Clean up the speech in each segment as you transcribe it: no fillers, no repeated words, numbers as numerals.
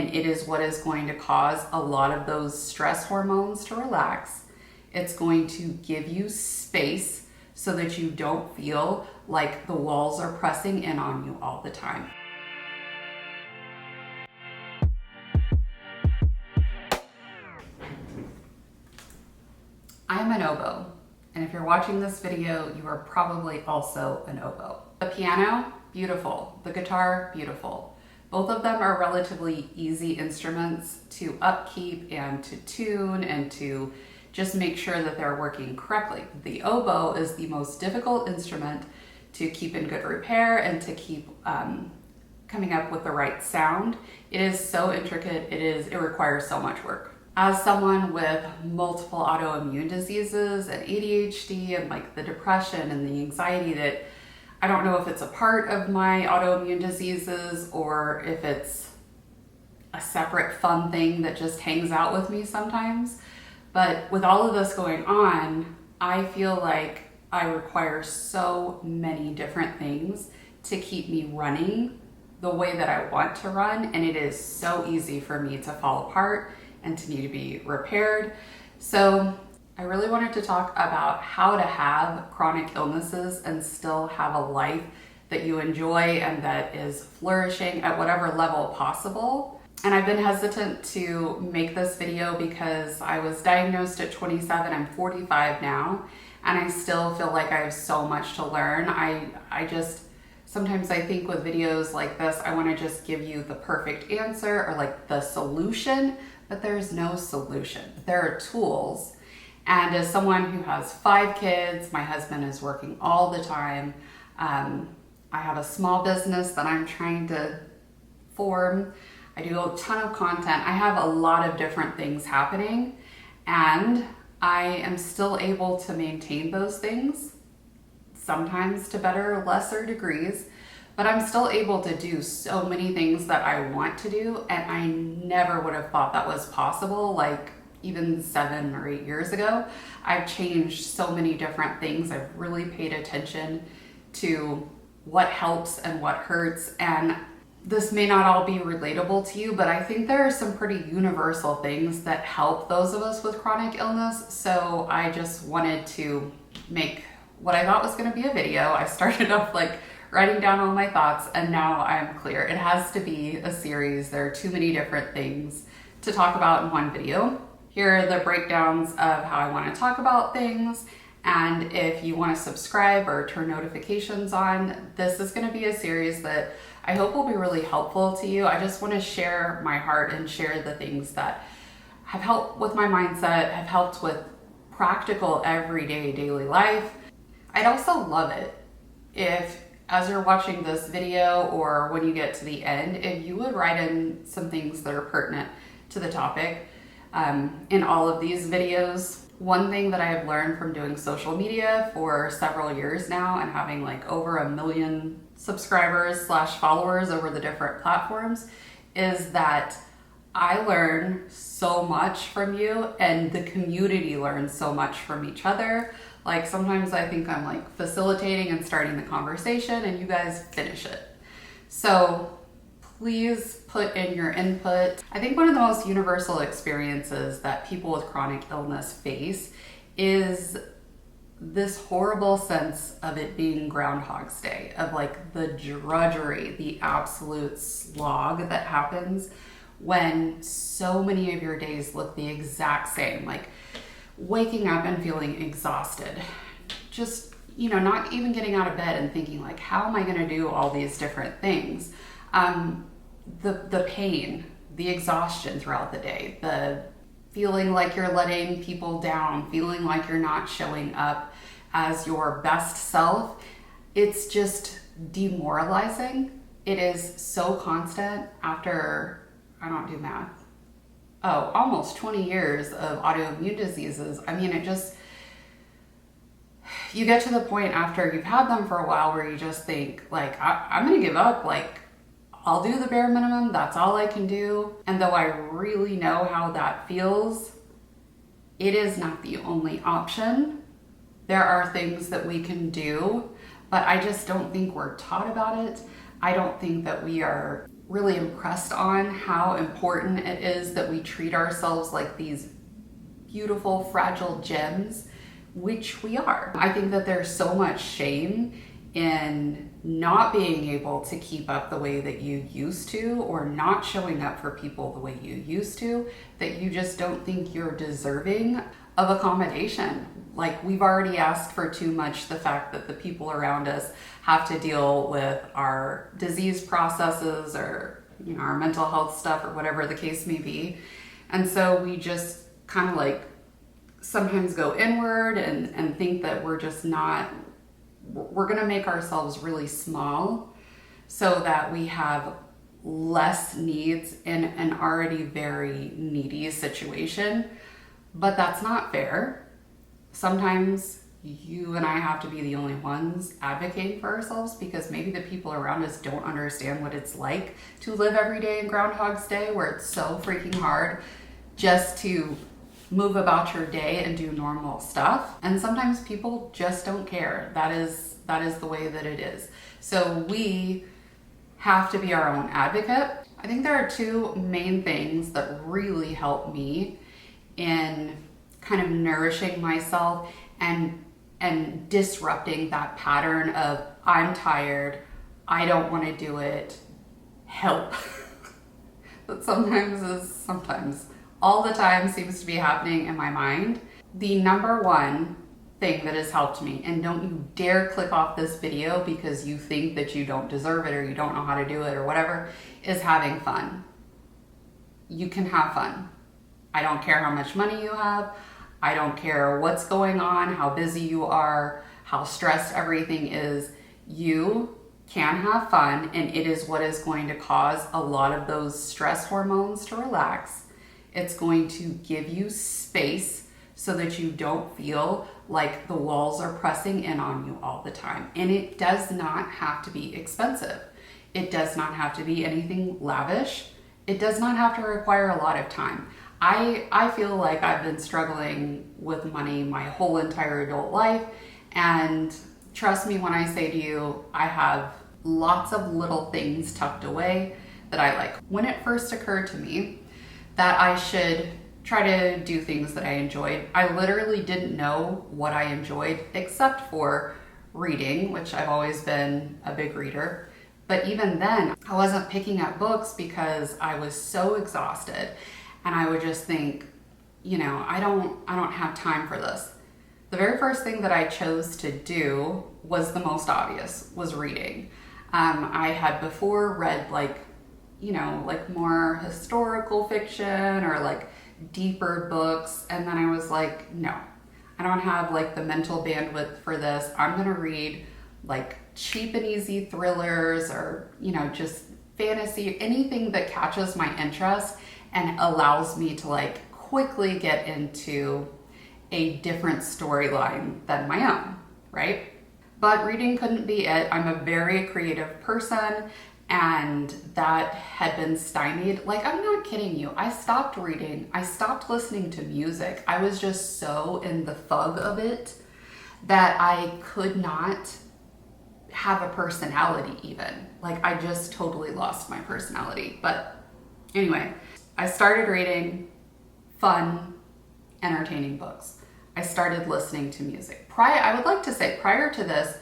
And it is what is going to cause a lot of those stress hormones to relax. It's going to give you space so that you don't feel like the walls are pressing in on you all the time. I'm an oboe, and if you're watching this video, you are probably also an oboe. The piano, beautiful. The guitar, beautiful. Both of them are relatively easy instruments to upkeep and to tune and to just make sure that they're working correctly. The oboe is the most difficult instrument to keep in good repair and to keep coming up with the right sound. It is so intricate, it requires so much work. As someone with multiple autoimmune diseases and ADHD and like the depression and the anxiety that I don't know if it's a part of my autoimmune diseases or if it's a separate fun thing that just hangs out with me sometimes. But with all of this going on, I feel like I require so many different things to keep me running the way that I want to run. And it is so easy for me to fall apart and to need to be repaired. So I really wanted to talk about how to have chronic illnesses and still have a life that you enjoy and that is flourishing at whatever level possible. And I've been hesitant to make this video because I was diagnosed at 27, I'm 45 now, and I still feel like I have so much to learn. Sometimes I think with videos like this, I want to just give you the perfect answer or like the solution, but there's no solution. There are tools. And as someone who has 5 kids, my husband is working all the time. I have a small business that I'm trying to form. I do a ton of content. I have a lot of different things happening, and I am still able to maintain those things, sometimes to better or lesser degrees, but I'm still able to do so many things that I want to do, and I never would have thought that was possible, like even 7 or 8 years ago. I've changed so many different things. I've really paid attention to what helps and what hurts, and this may not all be relatable to you, but I think there are some pretty universal things that help those of us with chronic illness. So I just wanted to make what I thought was going to be a video. I started off like writing down all my thoughts, and now I'm clear. It has to be a series. There are too many different things to talk about in one video. Here are the breakdowns of how I want to talk about things. And if you want to subscribe or turn notifications on, this is going to be a series that I hope will be really helpful to you. I just want to share my heart and share the things that have helped with my mindset, have helped with practical everyday daily life. I'd also love it if, as you're watching this video or when you get to the end, if you would write in some things that are pertinent to the topic in all of these videos. One thing that I have learned from doing social media for several years now and having like over 1 million subscribers / followers over the different platforms is that I learn so much from you and the community learns so much from each other. Like sometimes I think I'm like facilitating and starting the conversation and you guys finish it. So please put in your input. I think one of the most universal experiences that people with chronic illness face is this horrible sense of it being Groundhog's Day, of like the drudgery, the absolute slog that happens when so many of your days look the exact same, like waking up and feeling exhausted, just, not even getting out of bed and thinking like, how am I going to do all these different things? The pain, the exhaustion throughout the day, the feeling like you're letting people down, feeling like you're not showing up as your best self. It's just demoralizing. It is so constant after, I don't do math, almost 20 years of autoimmune diseases. I mean, you get to the point after you've had them for a while where you just think like, I'm going to give up. Like, I'll do the bare minimum. That's all I can do. And though I really know how that feels, it is not the only option. There are things that we can do, but I just don't think we're taught about it. I don't think that we are really impressed on how important it is that we treat ourselves like these beautiful, fragile gems, which we are. I think that there's so much shame in not being able to keep up the way that you used to, or not showing up for people the way you used to, that you just don't think you're deserving of accommodation. Like, we've already asked for too much. The fact that the people around us have to deal with our disease processes, or our mental health stuff, or whatever the case may be. And so we just kind of like sometimes go inward and think that we're going to make ourselves really small so that we have less needs in an already very needy situation. But that's not fair. Sometimes you and I have to be the only ones advocating for ourselves, because maybe the people around us don't understand what it's like to live every day in Groundhog's Day, where it's so freaking hard just to move about your day and do normal stuff. And sometimes people just don't care. That is the way that it is. So we have to be our own advocate. I think there are two main things that really help me in kind of nourishing myself and disrupting that pattern of I'm tired, I don't want to do it, help. That sometimes all the time seems to be happening in my mind. The number one thing that has helped me, and don't you dare click off this video because you think that you don't deserve it or you don't know how to do it or whatever, is having fun. You can have fun. I don't care how much money you have. I don't care what's going on, how busy you are, how stressed everything is. You can have fun, and it is what is going to cause a lot of those stress hormones to relax. It's going to give you space so that you don't feel like the walls are pressing in on you all the time. And it does not have to be expensive. It does not have to be anything lavish. It does not have to require a lot of time. I feel like I've been struggling with money my whole entire adult life. And trust me when I say to you, I have lots of little things tucked away that I like. When it first occurred to me that I should try to do things that I enjoyed, I literally didn't know what I enjoyed except for reading, which I've always been a big reader. But even then, I wasn't picking up books because I was so exhausted. And I would just think, I don't have time for this. The very first thing that I chose to do was the most obvious, was reading. I had before read like more historical fiction or like deeper books. And then I was like, no, I don't have like the mental bandwidth for this. I'm going to read like cheap and easy thrillers or, just fantasy, anything that catches my interest and allows me to like quickly get into a different storyline than my own, right? But reading couldn't be it. I'm a very creative person, and that had been stymied. Like, I'm not kidding you. I stopped reading. I stopped listening to music. I was just so in the fug of it that I could not have a personality even. Like, I just totally lost my personality. But anyway, I started reading fun, entertaining books. I started listening to music. I would like to say prior to this,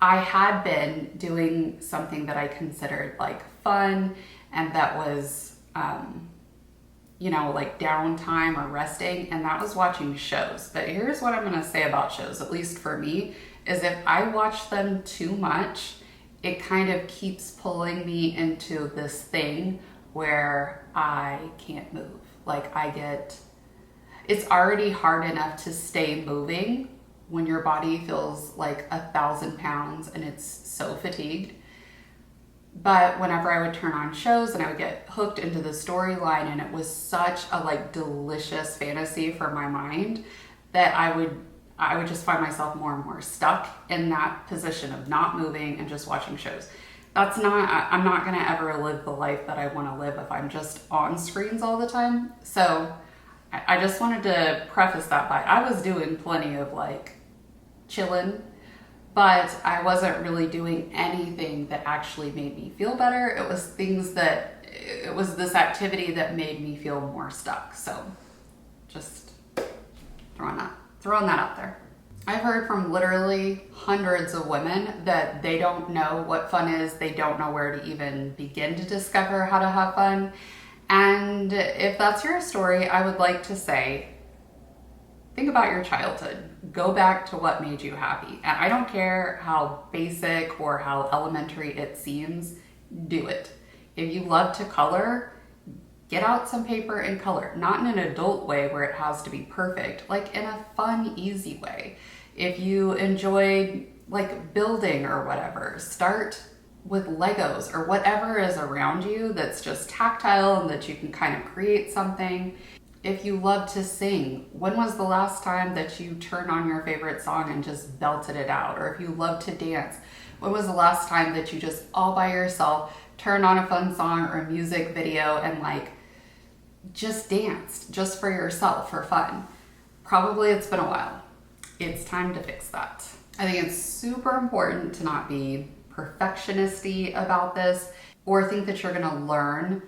I had been doing something that I considered like fun, and that was, like downtime or resting, and that was watching shows. But here's what I'm gonna say about shows, at least for me, is if I watch them too much, it kind of keeps pulling me into this thing where I can't move. Like it's already hard enough to stay moving when your body feels like 1,000 pounds and it's so fatigued. But whenever I would turn on shows and I would get hooked into the storyline, and it was such a like delicious fantasy for my mind that I would just find myself more and more stuck in that position of not moving and just watching shows. I'm not gonna ever live the life that I wanna live if I'm just on screens all the time. So I just wanted to preface that by, I was doing plenty of like chilling, but I wasn't really doing anything that actually made me feel better. It was this activity that made me feel more stuck. So just throwing that out there. I've heard from literally hundreds of women that they don't know what fun is. They don't know where to even begin to discover how to have fun. And if that's your story, I would like to say, think about your childhood. Go back to what made you happy. And I don't care how basic or how elementary it seems, do it. If you love to color, get out some paper and color. Not in an adult way where it has to be perfect, like in a fun, easy way. If you enjoy like building or whatever, start with Legos or whatever is around you that's just tactile and that you can kind of create something. If you love to sing, when was the last time that you turned on your favorite song and just belted it out? Or if you love to dance, when was the last time that you just all by yourself turned on a fun song or a music video and like just danced just for yourself for fun? Probably it's been a while. It's time to fix that. I think it's super important to not be perfectionisty about this or think that you're gonna learn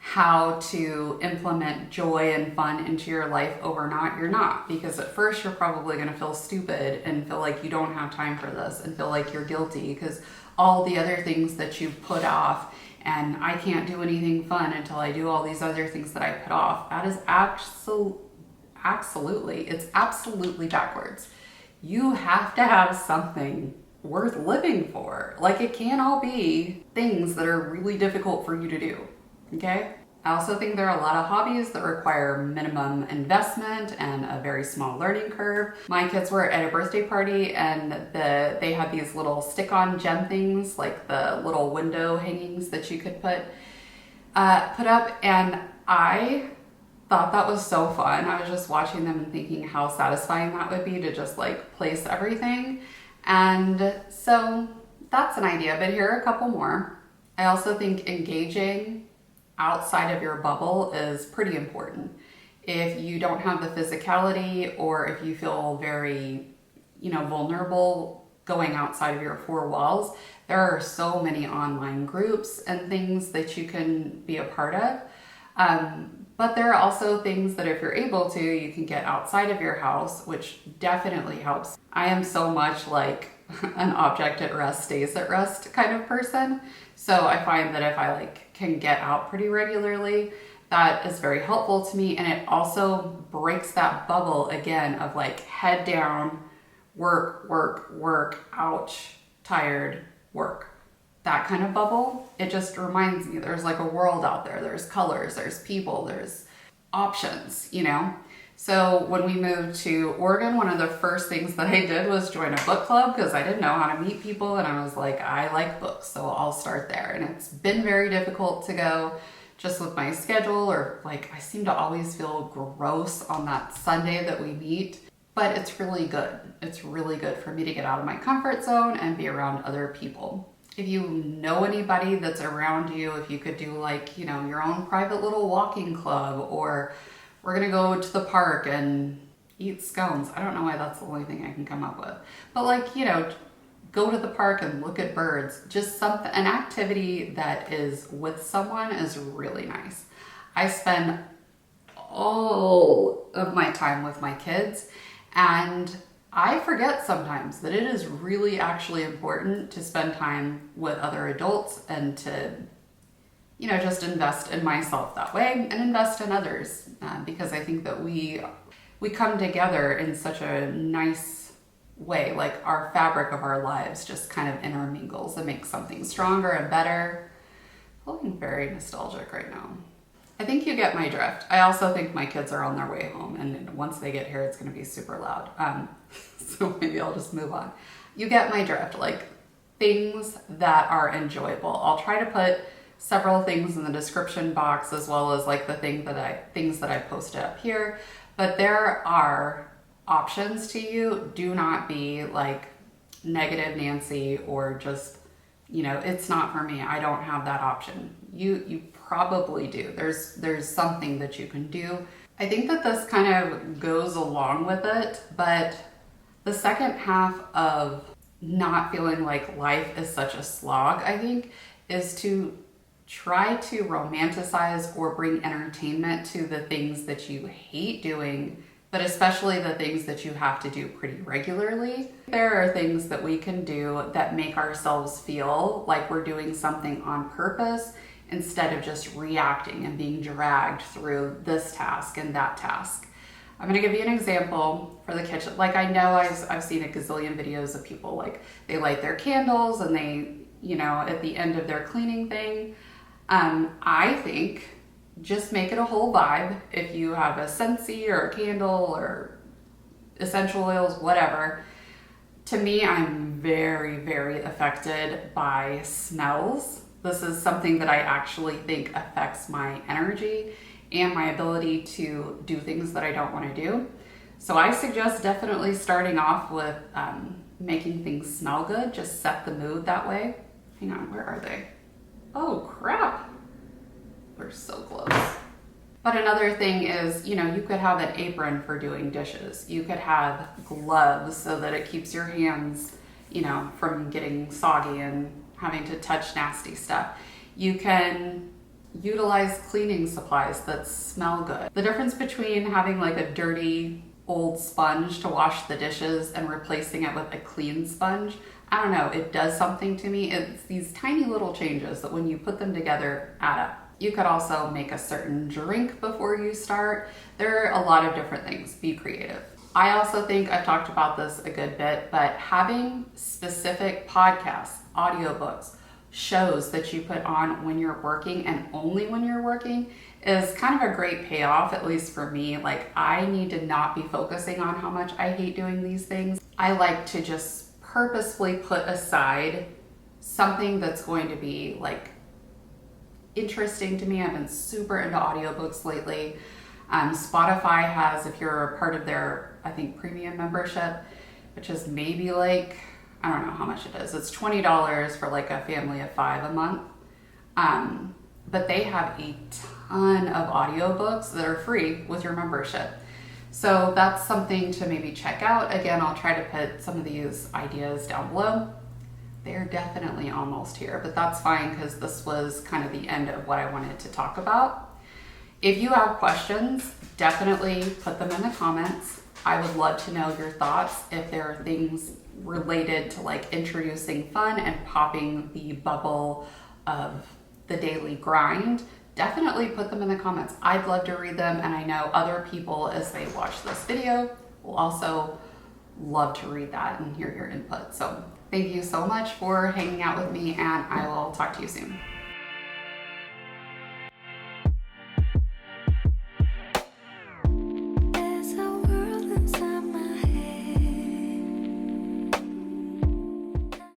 how to implement joy and fun into your life overnight. You're not, because at first you're probably gonna feel stupid and feel like you don't have time for this and feel like you're guilty because all the other things that you put off, and I can't do anything fun until I do all these other things that I put off. That is absolutely backwards. You have to have something worth living for. Like, it can't all be things that are really difficult for you to do, okay? I also think there are a lot of hobbies that require minimum investment and a very small learning curve. My kids were at a birthday party and they had these little stick-on gem things, like the little window hangings that you could put up, and I thought that was so fun. I was just watching them and thinking how satisfying that would be to just like place everything. And so that's an idea, but here are a couple more. I also think engaging outside of your bubble is pretty important. If you don't have the physicality, or if you feel very, vulnerable going outside of your four walls, there are so many online groups and things that you can be a part of. But there are also things that if you're able to, you can get outside of your house, which definitely helps. I am so much like an object at rest stays at rest kind of person. So I find that if I can get out pretty regularly, that is very helpful to me. And it also breaks that bubble again of head down, work, ouch, tired, work. That kind of bubble. It just reminds me there's a world out there. There's colors, there's people, there's options, So when we moved to Oregon, one of the first things that I did was join a book club because I didn't know how to meet people, and I was like, I like books, so I'll start there. And it's been very difficult to go just with my schedule, or I seem to always feel gross on that Sunday that we meet, but it's really good. It's really good for me to get out of my comfort zone and be around other people. If you know anybody that's around you, if you could do your own private little walking club, or we're gonna go to the park and eat scones. I don't know why that's the only thing I can come up with. But go to the park and look at birds. Just an activity that is with someone is really nice. I spend all of my time with my kids, and I forget sometimes that it is really actually important to spend time with other adults and to, just invest in myself that way and invest in others, because I think that we come together in such a nice way. Our fabric of our lives just kind of intermingles and makes something stronger and better. Feeling very nostalgic right now. I think you get my drift. I also think my kids are on their way home, and once they get here, it's going to be super loud. So maybe I'll just move on. You get my drift. Things that are enjoyable. I'll try to put several things in the description box, as well as the things that I posted up here. But there are options to you. Do not be negative Nancy, or just, it's not for me. I don't have that option. You probably do. There's something that you can do. I think that this kind of goes along with it, but the second half of not feeling like life is such a slog, I think, is to try to romanticize or bring entertainment to the things that you hate doing, but especially the things that you have to do pretty regularly. There are things that we can do that make ourselves feel like we're doing something on purpose instead of just reacting and being dragged through this task and that task. I'm gonna give you an example for the kitchen. Like, I know I've seen a gazillion videos of people, like, they light their candles and they, at the end of their cleaning thing, I think just make it a whole vibe. If you have a Scentsy or a candle or essential oils, whatever. To me, I'm very, very affected by smells. This is something that I actually think affects my energy and my ability to do things that I don't want to do. So I suggest definitely starting off with making things smell good. Just set the mood that way. Hang on, where are they? Oh crap, we're so close. But another thing is, you could have an apron for doing dishes. You could have gloves so that it keeps your hands, from getting soggy and having to touch nasty stuff. You can utilize cleaning supplies that smell good. The difference between having like a dirty old sponge to wash the dishes and replacing it with a clean sponge, I don't know, it does something to me. It's these tiny little changes that when you put them together add up. You could also make a certain drink before you start. There are a lot of different things. Be creative. I also think I've talked about this a good bit, but having specific podcasts, audiobooks, shows that you put on when you're working and only when you're working is kind of a great payoff, at least for me. Like, I need to not be focusing on how much I hate doing these things. I like to just purposefully put aside something that's going to be like interesting to me. I've been super into audiobooks lately. Spotify has, if you're a part of their, I think, premium membership, which is maybe like, I don't know how much it is. It's $20 for like a family of 5 a month. But they have a ton of audiobooks that are free with your membership. So that's something to maybe check out. Again, I'll try to put some of these ideas down below. They're definitely almost here, but that's fine because this was kind of the end of what I wanted to talk about. If you have questions, definitely put them in the comments. I would love to know your thoughts. If there are things related to like introducing fun and popping the bubble of the daily grind, definitely put them in the comments. I'd love to read them, and I know other people, as they watch this video, will also love to read that and hear your input. So thank you so much for hanging out with me, and I will talk to you soon.